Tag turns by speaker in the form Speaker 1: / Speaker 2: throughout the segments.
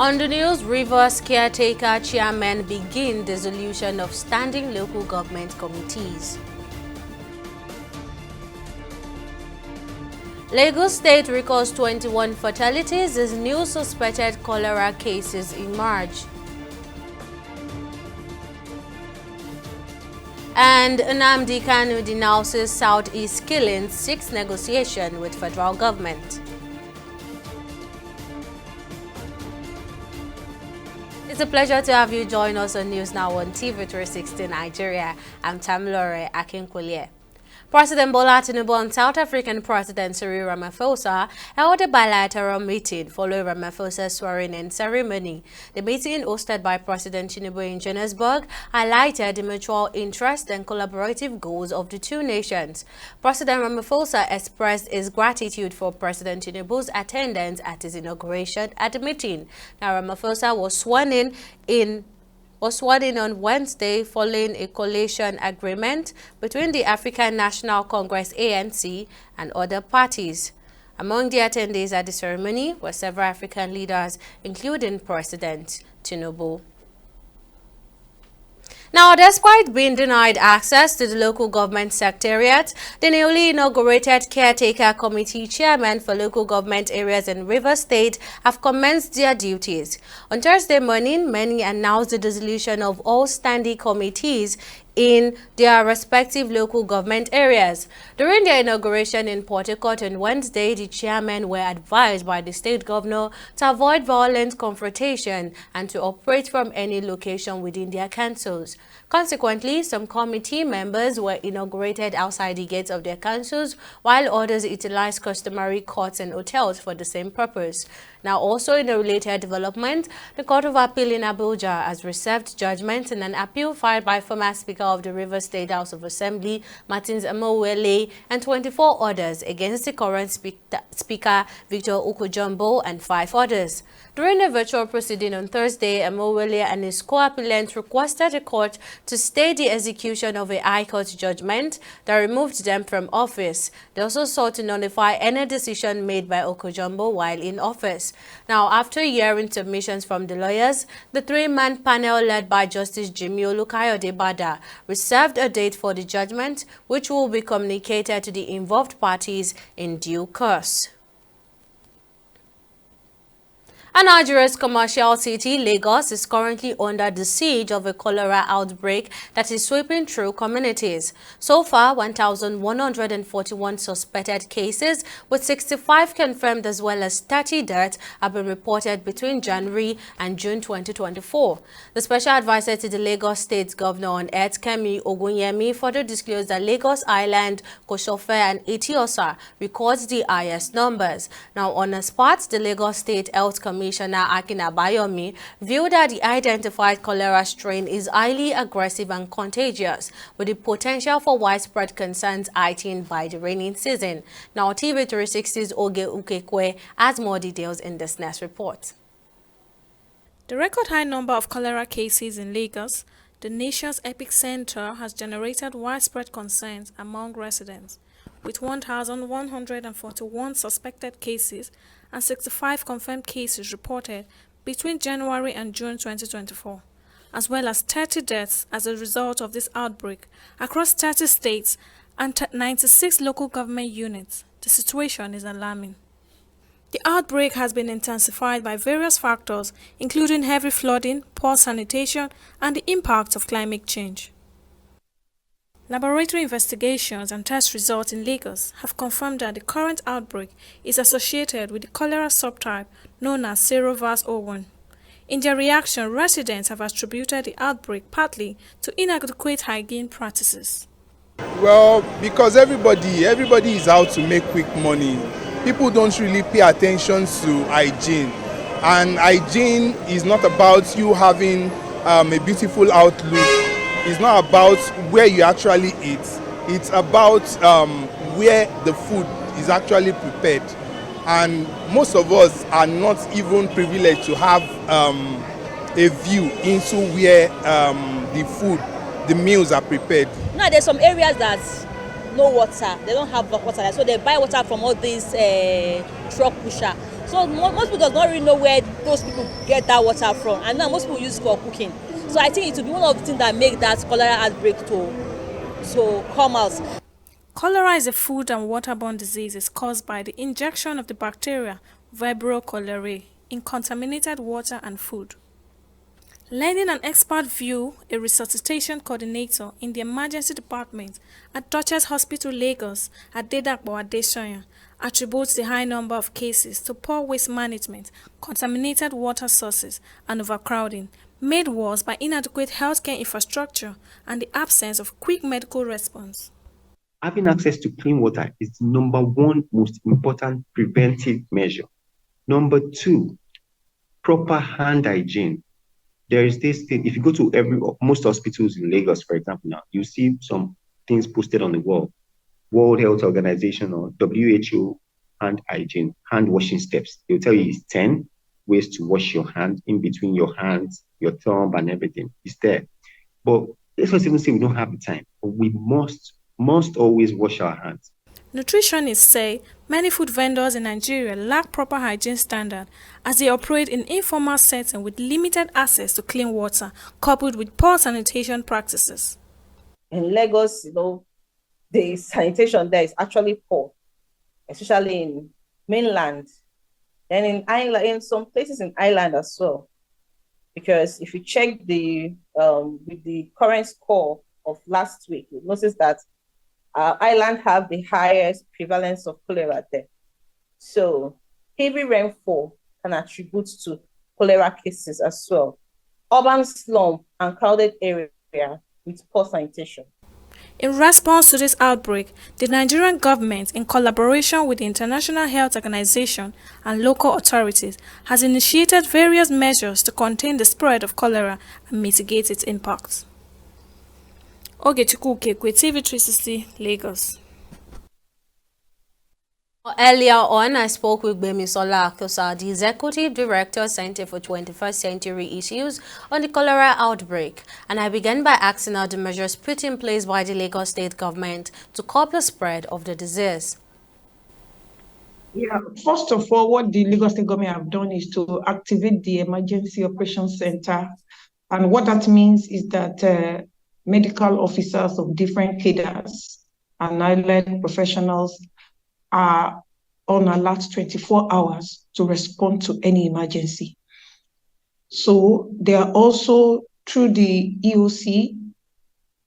Speaker 1: On the news, Rivers caretaker chairman begin dissolution of standing local government committees. Lagos State records 21 fatalities as new suspected cholera cases emerge. And Nnamdi Kanu denounces Southeast killings, seeks negotiation with federal government. It's a pleasure to have you join us on News Now on TV 360 Nigeria. I'm Tamilore Akinkwulie. President Bola Tinubu and South African President Cyril Ramaphosa held a bilateral meeting following Ramaphosa's swearing-in ceremony. The meeting, hosted by President Tinubu in Johannesburg, highlighted the mutual interest and collaborative goals of the two nations. President Ramaphosa expressed his gratitude for President Tinubu's attendance at his inauguration at the meeting. Now, Ramaphosa was sworn in on Wednesday following a coalition agreement between the African National Congress ANC and other parties. Among the attendees at the ceremony were several African leaders, including President Tinubu. Now, despite being denied access to the local government secretariat, the newly inaugurated Caretaker Committee chairmen for local government areas in Rivers State have commenced their duties. On Thursday morning, many announced the dissolution of all standing committees in their respective local government areas. During their inauguration in Port Harcourt on Wednesday, the chairmen were advised by the state governor to avoid violent confrontation and to operate from any location within their councils. Consequently, some committee members were inaugurated outside the gates of their councils, while others utilized customary courts and hotels for the same purpose. Now, also in a related development, the Court of Appeal in Abuja has reserved judgment in an appeal filed by former Speaker of the Rivers State House of Assembly, Martins Amowele, and 24 others against the current Speaker, Victor Ukujumbo, and 5 others. During a virtual proceeding on Thursday, Amowele and his co-appellant requested the court to stay the execution of a High Court judgment that removed them from office. They also sought to nullify any decision made by Ukujumbo while in office. Now, after hearing submissions from the lawyers, the 3-man panel led by Justice Jimmy Olukayode Bada reserved a date for the judgment, which will be communicated to the involved parties in due course. A Nigeria's commercial city, Lagos, is currently under the siege of a cholera outbreak that is sweeping through communities. So far, 1,141 suspected cases, with 65 confirmed as well as 30 deaths, have been reported between January and June 2024. The special advisor to the Lagos State Governor on Health, Kemi Ogunyemi, further disclosed that Lagos Island, Koshofe, and Etiosa records the highest numbers. Now, on the spot, the Lagos State Health Commissioner Akin Abayomi viewed that the identified cholera strain is highly aggressive and contagious, with the potential for widespread concerns heightened by the rainy season. Now, TV 360's Oge Ukekwe has more details in this next report.
Speaker 2: The record high number of cholera cases in Lagos, the nation's epicenter, has generated widespread concerns among residents, with 1,141 suspected cases and 65 confirmed cases reported between January and June 2024, as well as 30 deaths as a result of this outbreak across 30 states and 96 local government units. The situation is alarming. The outbreak has been intensified by various factors, including heavy flooding, poor sanitation, and the impact of climate change. Laboratory investigations and test results in Lagos have confirmed that the current outbreak is associated with the cholera subtype known as Serovars 01. In their reaction, residents have attributed the outbreak partly to inadequate hygiene practices.
Speaker 3: Well, because everybody is out to make quick money. People don't really pay attention to hygiene. And hygiene is not about you having a beautiful outlook. It's not about where you actually eat. It's about where the food is actually prepared. And most of us are not even privileged to have a view into where the meals are prepared.
Speaker 4: Now, there's some areas that no water. They don't have water, so they buy water from all these truck pusher. So most people don't really know where those people get that water from, and now most people use it for cooking. So I think it will be one of the things that make that cholera outbreak to come out.
Speaker 2: Cholera is a food and waterborne disease caused by the injection of the bacteria Vibrio cholerae in contaminated water and food. Lending an expert view, a resuscitation coordinator in the emergency department at Duchess Hospital, Lagos, Adedapo Adesanya, attributes the high number of cases to poor waste management, contaminated water sources, and overcrowding, made worse by inadequate healthcare infrastructure and the absence of quick medical response.
Speaker 5: Having access to clean water is the number one most important preventive measure. Number two, proper hand hygiene. There is this thing, if you go to most hospitals in Lagos, for example, now, you see some things posted on the wall. World Health Organization or WHO hand hygiene, hand washing steps. They'll tell you it's 10 ways to wash your hand in between your hands, your thumb, and everything. It's there. But let's not even say we don't have the time. But we must always wash our hands.
Speaker 2: Nutritionists say many food vendors in Nigeria lack proper hygiene standards as they operate in informal settings with limited access to clean water, coupled with poor sanitation practices.
Speaker 6: In Lagos, the sanitation there is actually poor, especially in mainland and in some places in island as well. Because if you check with the current score of last week, you notice that island have the highest prevalence of cholera there. So heavy rainfall can attribute to cholera cases as well. Urban slum and crowded area with poor sanitation.
Speaker 2: In response to this outbreak, the Nigerian government, in collaboration with the International Health Organization and local authorities, has initiated various measures to contain the spread of cholera and mitigate its impacts. Ogechukwu Ukekwe, TV 360, Lagos.
Speaker 1: Earlier on, I spoke with Gbemisola Akosa, the Executive Director, Center for 21st Century Issues, on the cholera outbreak, and I began by asking her the measures put in place by the Lagos State government to curb the spread of the disease.
Speaker 7: Yeah, first of all, what the Lagos State government have done is to activate the Emergency Operations Center, and what that means is that medical officers of different cadres and allied professionals are on alert 24 hours to respond to any emergency. So they are also, through the EOC,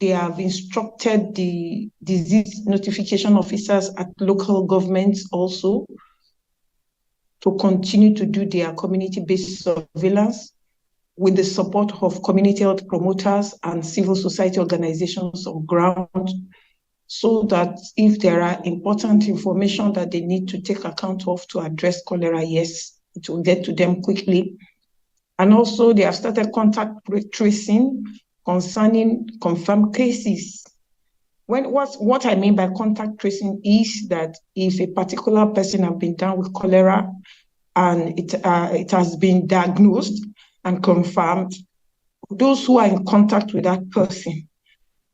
Speaker 7: they have instructed the disease notification officers at local governments also to continue to do their community-based surveillance with the support of community health promoters and civil society organizations on ground, so that if there are important information that they need to take account of to address cholera, yes, it will get to them quickly. And also they have started contact tracing concerning confirmed cases. What I mean by contact tracing is that if a particular person has been down with cholera and it has been diagnosed and confirmed, those who are in contact with that person,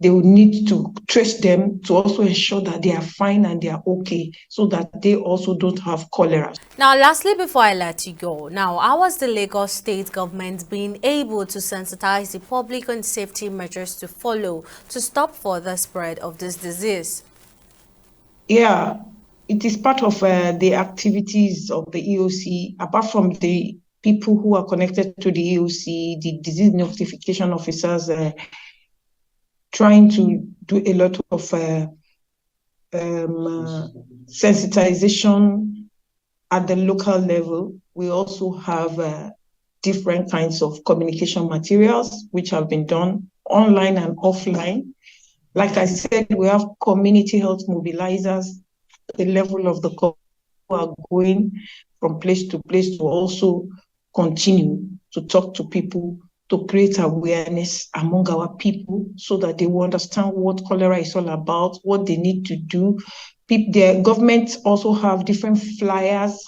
Speaker 7: they will need to trace them to also ensure that they are fine and they are okay, so that they also don't have cholera.
Speaker 1: Now, lastly, before I let you go, how has the Lagos State government been able to sensitize the public on safety measures to follow to stop further spread of this disease?
Speaker 7: Yeah, it is part of the activities of the EOC. Apart from the people who are connected to the EOC, the disease notification officers trying to do a lot of sensitization at the local level. We also have different kinds of communication materials which have been done online and offline. Like I said, we have community health mobilizers at the level of the who are going from place to also continue to talk to people, to create awareness among our people so that they will understand what cholera is all about, what they need to do. The government also have different flyers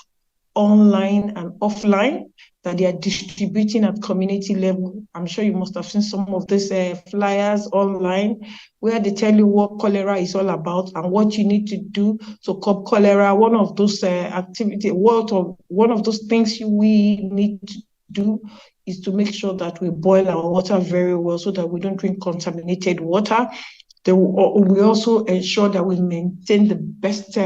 Speaker 7: online and offline that they are distributing at community level. I'm sure you must have seen some of these flyers online where they tell you what cholera is all about and what you need to do to curb cholera. One of those one of those things we need to do is to make sure that we boil our water very well so that we don't drink contaminated water. We also ensure that we maintain the best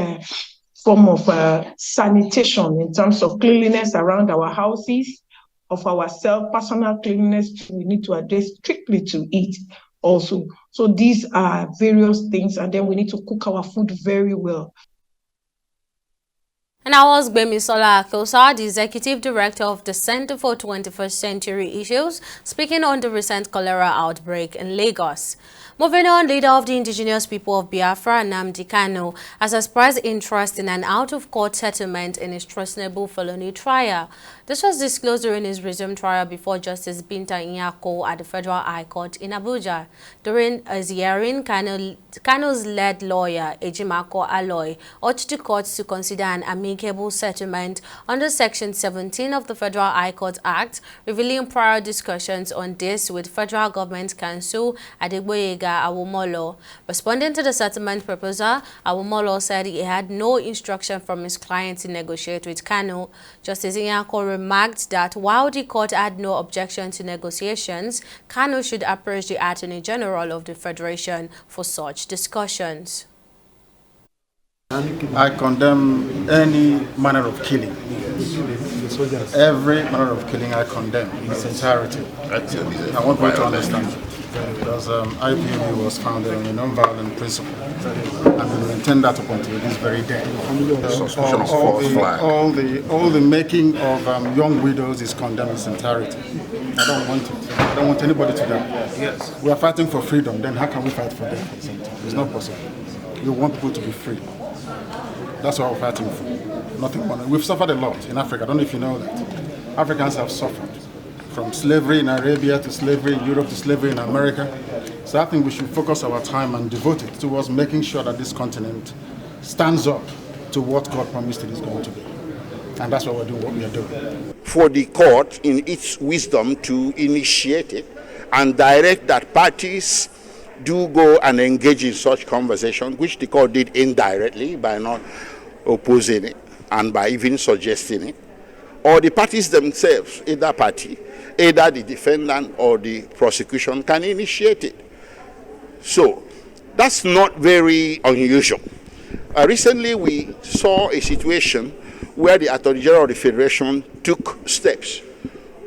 Speaker 7: form of sanitation in terms of cleanliness around our houses, of ourselves, personal cleanliness. We need to address strictly to it also. So these are various things, and then we need to cook our food very well.
Speaker 1: And I was Gbemisola Akosa, the Executive Director of the Center for 21st Century Issues, speaking on the recent cholera outbreak in Lagos. Moving on, leader of the indigenous people of Biafra, Nnamdi Kanu, has expressed interest in an out-of-court settlement in his treasonable felony trial. This was disclosed during his resumed trial before Justice Binta Nyako at the Federal High Court in Abuja. During his hearing, Kanu's lead lawyer, Ejimako Aloy, urged the court to consider an amicable settlement under Section 17 of the Federal High Court Act, revealing prior discussions on this with Federal Government Counsel Adegboyega Awomolo. Responding to the settlement proposal, Awomolo said he had no instruction from his client to negotiate with Kanu. Justice Nyako remarked that while the court had no objection to negotiations, Kanu should approach the Attorney General of the Federation for such discussions.
Speaker 8: I condemn any manner of killing. Every manner of killing I condemn in its entirety. I want you to understand because IPOB was founded on a non-violent principle, and we maintain that up until this very day. All the making of young widows is condemned in its entirety. I don't want it. I don't want anybody to die. Yes. We are fighting for freedom. Then how can we fight for death at the same time? It's not possible. We want people to be free. That's what we're fighting for. Nothing more. We've suffered a lot in Africa. I don't know if you know that. Africans have suffered. From slavery in Arabia to slavery in Europe to slavery in America. So I think we should focus our time and devote it towards making sure that this continent stands up to what God promised it is going to be. And that's what we're doing, what we are doing.
Speaker 9: For the court, in its wisdom, to initiate it and direct that parties do go and engage in such conversation, which the court did indirectly by not opposing it and by even suggesting it, or the parties themselves, either party, either the defendant or the prosecution can initiate it. So that's not very unusual. Recently we saw a situation where the Attorney General of the Federation took steps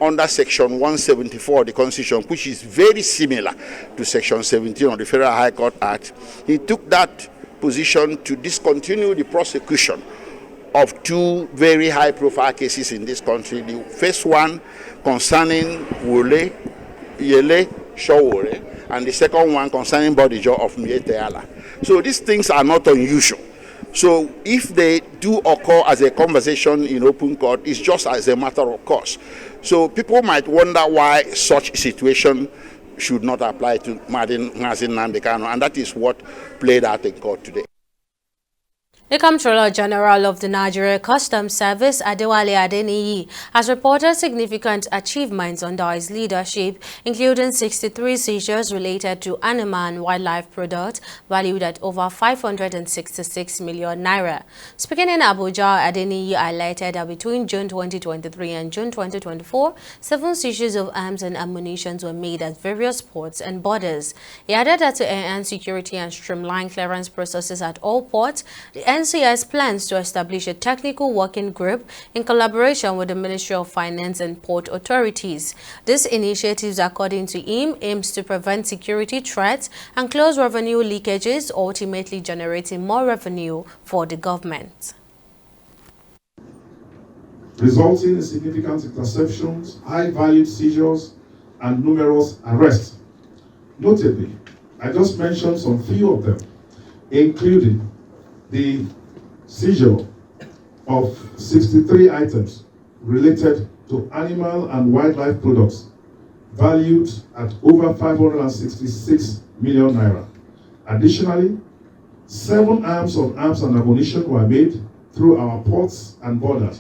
Speaker 9: under Section 174 of the Constitution, which is very similar to Section 17 of the Federal High Court Act. He took that position to discontinue the prosecution of two very high-profile cases in this country. The first one concerning Wole, Yele, Shawore, and the second one concerning Bodijo of Mieteala. So these things are not unusual. So if they do occur as a conversation in open court, it's just as a matter of course. So people might wonder why such situation should not apply to Nnamdi Kanu, and that is what played out in court today.
Speaker 1: The Comptroller General of the Nigeria Customs Service, Adewale Adeniyi, has reported significant achievements under his leadership, including 63 seizures related to animal and wildlife products valued at over 566 million naira. Speaking in Abuja, Adeniyi highlighted that between June 2023 and June 2024, 7 seizures of arms and ammunition were made at various ports and borders. He added that to enhance security and streamline clearance processes at all ports, the NCS plans to establish a technical working group in collaboration with the Ministry of Finance and Port Authorities. This initiative, according to him, aims to prevent security threats and close revenue leakages, ultimately generating more revenue for the government.
Speaker 10: Resulting in significant interceptions, high-value seizures, and numerous arrests. Notably, I just mentioned some few of them, including the seizure of 63 items related to animal and wildlife products valued at over 566 million naira. Additionally, 7 arms and ammunition were made through our ports and borders.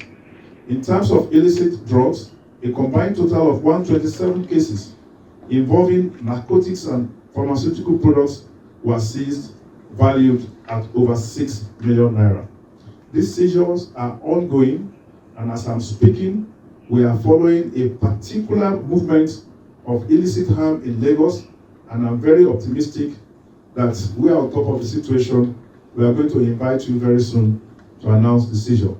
Speaker 10: In terms of illicit drugs, A combined total of 127 cases involving narcotics and pharmaceutical products were seized, valued at over 6 million naira. These seizures are ongoing, and as I'm speaking, we are following a particular movement of illicit harm in Lagos, and I'm very optimistic that we are on top of the situation. We are going to invite you very soon to announce the seizure.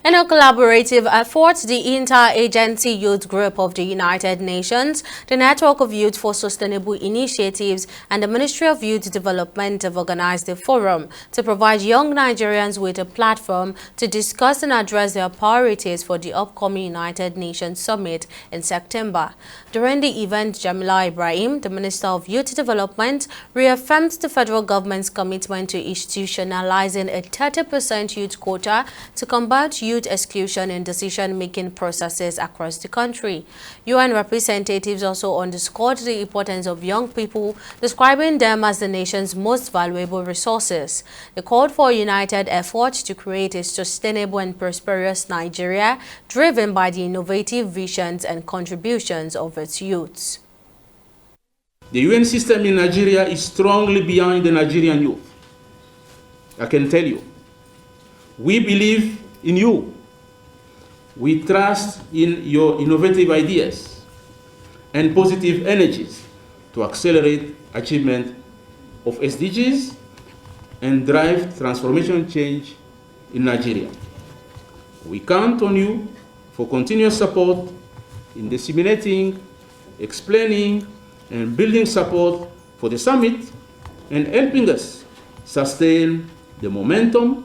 Speaker 1: In a collaborative effort, the Interagency Youth Group of the United Nations, the Network of Youth for Sustainable Initiatives, and the Ministry of Youth Development have organized a forum to provide young Nigerians with a platform to discuss and address their priorities for the upcoming United Nations Summit in September. During the event, Jamila Ibrahim, the Minister of Youth Development, reaffirmed the federal government's commitment to institutionalizing a 30% youth quota to combat youth exclusion in decision-making processes across the country. UN representatives also underscored the importance of young people, describing them as the nation's most valuable resources. They called for a united effort to create a sustainable and prosperous Nigeria, driven by the innovative visions and contributions of its youths.
Speaker 11: The UN system in Nigeria is strongly behind the Nigerian youth. I can tell you, we believe in you. We trust in your innovative ideas and positive energies to accelerate achievement of SDGs and drive transformation change in Nigeria. We count on you for continuous support in disseminating, explaining, and building support for the summit and helping us sustain the momentum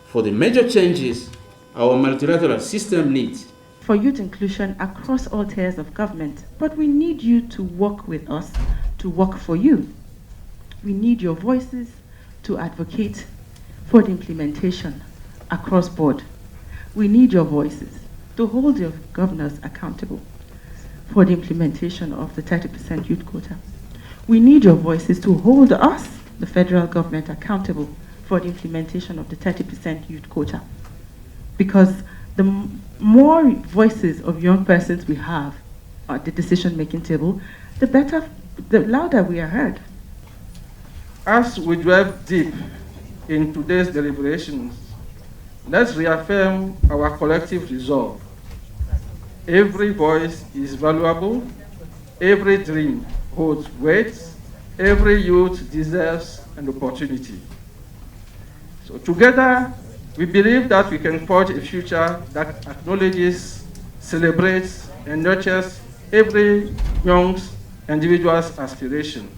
Speaker 11: for the major changes our multilateral system needs.
Speaker 12: For youth inclusion across all tiers of government, but we need you to work with us, to work for you. We need your voices to advocate for the implementation across board. We need your voices to hold your governors accountable for the implementation of the 30% youth quota. We need your voices to hold us, the federal government, accountable for the implementation of the 30% youth quota. Because the more voices of young persons we have at the decision-making table, the better, the louder we are heard.
Speaker 13: As we delve deep in today's deliberations, let's reaffirm our collective resolve. Every voice is valuable, every dream holds weight, every youth deserves an opportunity. So together, we believe that we can forge a future that acknowledges, celebrates, and nurtures every young individual's aspiration.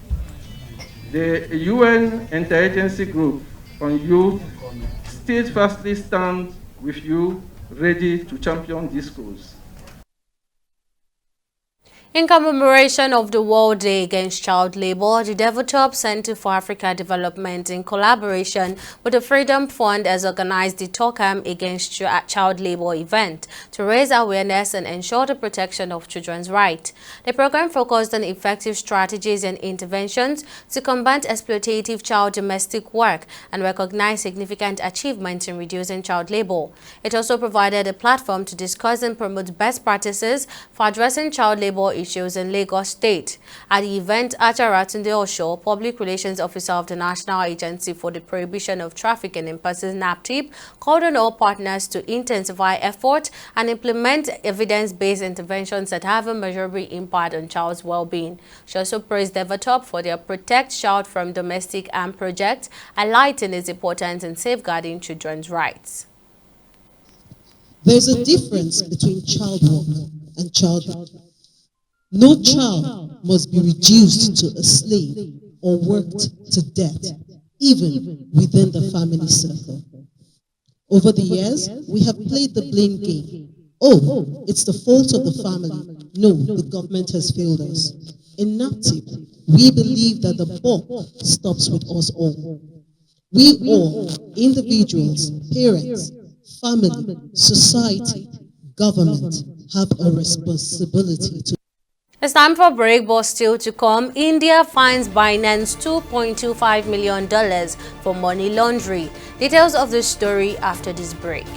Speaker 13: The UN Interagency Group on Youth steadfastly stands with you, ready to champion this cause.
Speaker 1: In commemoration of the World Day Against Child Labor, the Develop Center for Africa Development, in collaboration with the Freedom Fund, has organized the Talkam Against Child Labor event to raise awareness and ensure the protection of children's rights. The program focused on effective strategies and interventions to combat exploitative child domestic work and recognize significant achievements in reducing child labor. It also provided a platform to discuss and promote best practices for addressing child labor issues in Lagos State. At the event, Acharatunde Osho, Public Relations Officer of the National Agency for the Prohibition of Trafficking in Persons (NAPTIP), called on all partners to intensify effort and implement evidence-based interventions that have a measurable impact on child's well-being. She also praised Develop for their Protect Child from Domestic Harm project, highlighting its importance in safeguarding children's rights.
Speaker 14: There's a difference between child work and child. No child must be reduced to a slave or worked to death, even within the family circle. Over the years, we have played the blame game. Oh, it's the fault of the family. No, the government has failed us. In NAPTIP, we believe that the buck stops with us all. We all, individuals, parents, family, society, government, have a responsibility to.
Speaker 1: It's time for a break, but still to come. India fines Binance $2.25 million for money laundering. Details of the story after this break.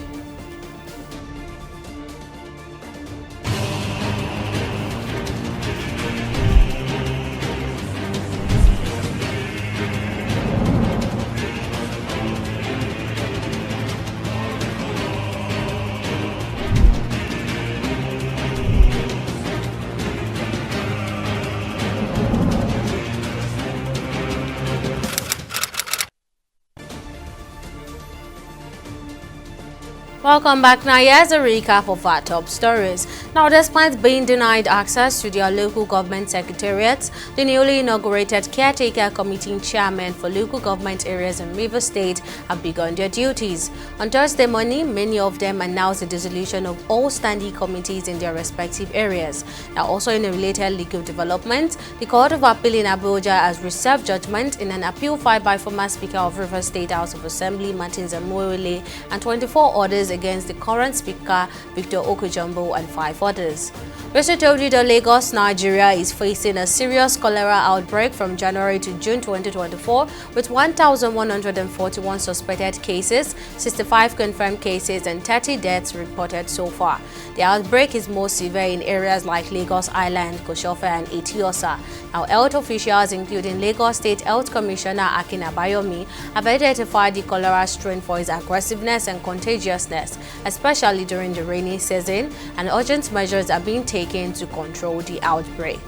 Speaker 1: Welcome back. Now here's a recap of our top stories. Now, despite being denied access to their local government secretariats, the newly inaugurated Caretaker Committee chairmen for local government areas in Rivers State have begun their duties. On Thursday morning, many of them announced the dissolution of all standing committees in their respective areas. Now, also in a related legal development, the Court of Appeal in Abuja has reserved judgment in an appeal filed by former Speaker of Rivers State House of Assembly Martins Amuele and 24 others against the current Speaker Victor Okujumbo and 5 others. Mr. Tojido, Lagos, Nigeria is facing a serious cholera outbreak from January to June 2024 with 1,141 suspected cases, 65 confirmed cases and 30 deaths reported so far. The outbreak is most severe in areas like Lagos Island, Koshofe and Etiosa. Now, health officials including Lagos State Health Commissioner Akin Abayomi have identified the cholera strain for its aggressiveness and contagiousness, especially during the rainy season, and urgent measures are being taken to control the outbreak.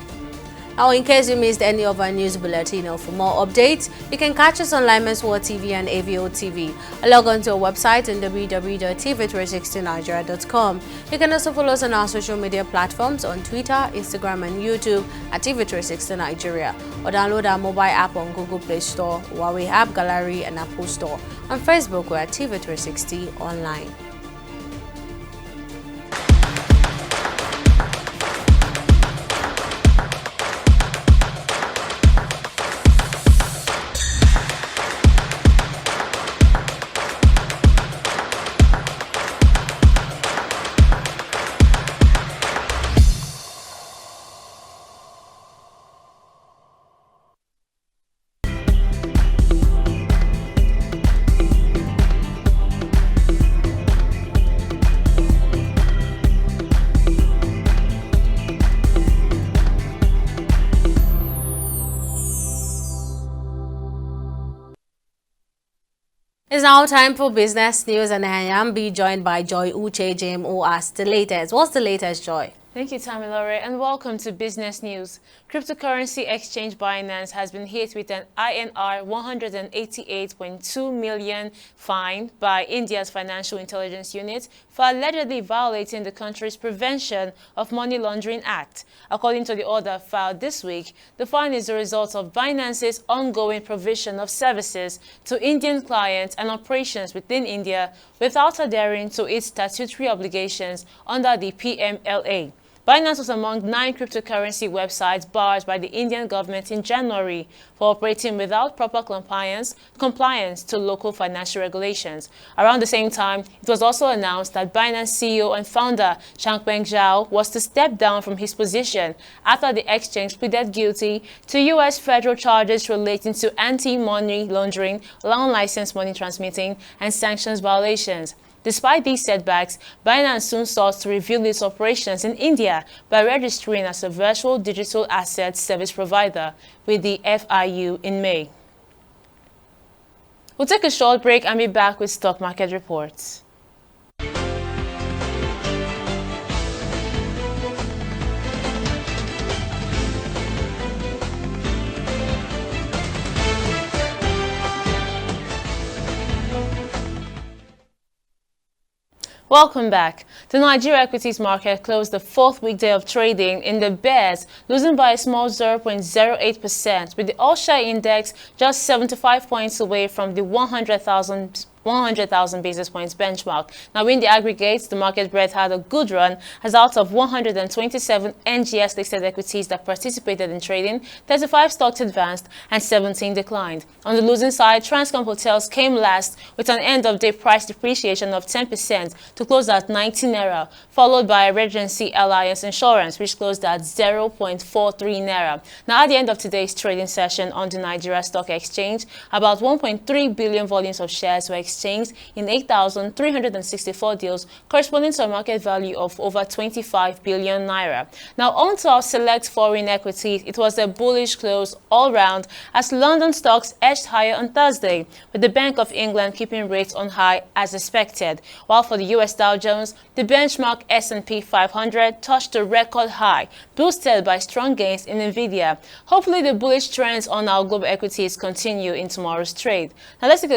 Speaker 1: Now, in case you missed any of our news bulletin or for more updates, you can catch us on Lime's World TV and AVO TV. Log on to our website on www.tv360nigeria.com. You can also follow us on our social media platforms on Twitter, Instagram and YouTube at TV360 Nigeria, or download our mobile app on Google Play Store, Huawei App Gallery and Apple Store. On Facebook, we're at TV360 Online. It's now time for business news, and I am being joined by Joy Uche JMO as the latest. What's the latest, Joy?
Speaker 15: Thank you, Tamilore, and welcome to Business News. Cryptocurrency exchange Binance has been hit with an INR 188.2 million fine by India's Financial Intelligence Unit for allegedly violating the country's Prevention of Money Laundering Act. According to the order filed this week, the fine is the result of Binance's ongoing provision of services to Indian clients and operations within India without adhering to its statutory obligations under the PMLA. Binance was among 9 cryptocurrency websites barred by the Indian government in January for operating without proper compliance to local financial regulations. Around the same time, it was also announced that Binance CEO and founder Changpeng Zhao was to step down from his position after the exchange pleaded guilty to U.S. federal charges relating to anti-money laundering, unlicensed money transmitting, and sanctions violations. Despite these setbacks, Binance soon sought to reveal its operations in India by registering as a virtual digital asset service provider with the FIU in May. We'll take a short break and be back with stock market reports. Welcome back. The Nigeria equities market closed the 4th weekday of trading in the bears, losing by a small 0.08%, with the all-share index just 75 points away from the 100,000 basis points benchmark. Now, in the aggregates, the market breadth had a good run, as out of 127 NGS listed equities that participated in trading, 35 stocks advanced and 17 declined. On the losing side, Transcom Hotels came last with an end-of-day price depreciation of 10% to close at 19 naira, followed by Regency Alliance Insurance, which closed at 0.43 naira. Now, at the end of today's trading session on the Nigeria Stock Exchange, about 1.3 billion volumes of shares were exchanged in 8,364 deals, corresponding to a market value of over 25 billion naira. Now, on to our select foreign equities. It was a bullish close all round as London stocks edged higher on Thursday, with the Bank of England keeping rates on high as expected. While for the US Dow Jones, the benchmark S&P 500 touched a record high, boosted by strong gains in Nvidia. Hopefully, the bullish trends on our global equities continue in tomorrow's trade. Now, let's take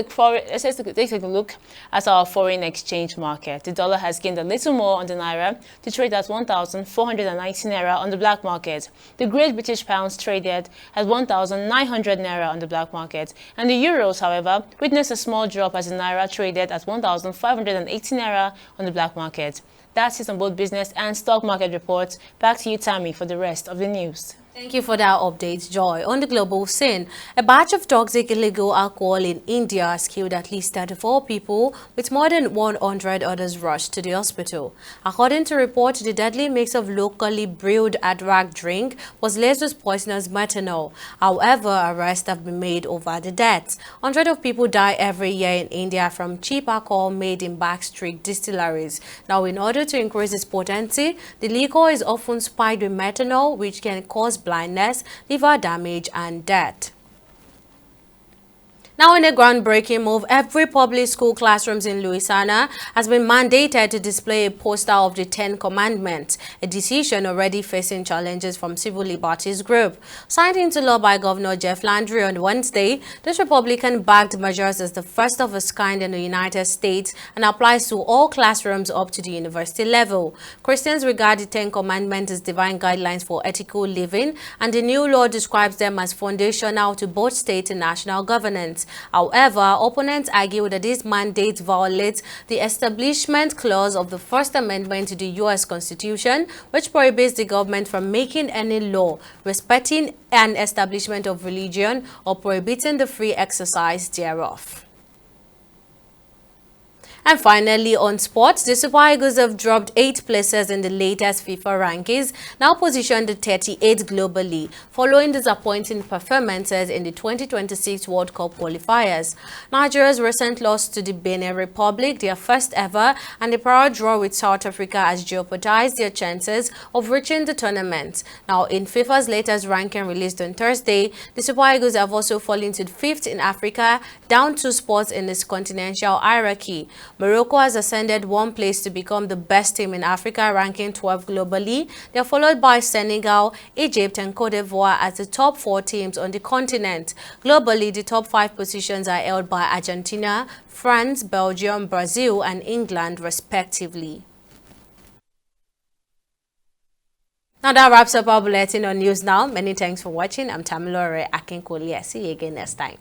Speaker 15: take a look at our foreign exchange market. The dollar has gained a little more on the naira to trade at 1,490 naira on the black market. The Great British pounds traded at 1,900 naira on the black market. And the euros, however, witnessed a small drop as the naira traded at 1,580 naira on the black market. That's it on both business and stock market reports. Back to you, Tammy, for the rest of the news.
Speaker 1: Thank you for that update, Joy. On the global scene, a batch of toxic illegal alcohol in India has killed at least 34 people, with more than 100 others rushed to the hospital. According to reports, the deadly mix of locally brewed Adrak drink was laced with poisonous methanol. However, arrests have been made over the deaths. Hundreds of people die every year in India from cheap alcohol made in backstreet distilleries. Now, in order to increase its potency, the liquor is often spiked with methanol, which can cause blindness, liver damage, and death. Now, in a groundbreaking move, every public school classrooms in Louisiana has been mandated to display a poster of the 10 Commandments, a decision already facing challenges from civil liberties group. Signed into law by Governor Jeff Landry on Wednesday, this Republican-backed measure is the first of its kind in the United States and applies to all classrooms up to the university level. Christians regard the 10 Commandments as divine guidelines for ethical living, and the new law describes them as foundational to both state and national governance. However, opponents argue that this mandate violates the Establishment Clause of the First Amendment to the U.S. Constitution, which prohibits the government from making any law respecting an establishment of religion or prohibiting the free exercise thereof. And finally, on sports, the Super Eagles have dropped 8 places in the latest FIFA rankings, now positioned 38th globally, following disappointing performances in the 2026 World Cup qualifiers. Nigeria's recent loss to the Benin Republic, their first ever, and the prior draw with South Africa has jeopardized their chances of reaching the tournament. Now, in FIFA's latest ranking released on Thursday, the Super Eagles have also fallen to 5th in Africa, down 2 spots in its continental hierarchy. Morocco has ascended 1 place to become the best team in Africa, ranking 12th globally. They are followed by Senegal, Egypt, and Cote d'Ivoire as the top 4 teams on the continent. Globally, the top 5 positions are held by Argentina, France, Belgium, Brazil, and England, respectively. Now that wraps up our bulletin on News Now. Many thanks for watching. I'm Tamilore Akinkolia. See you again next time.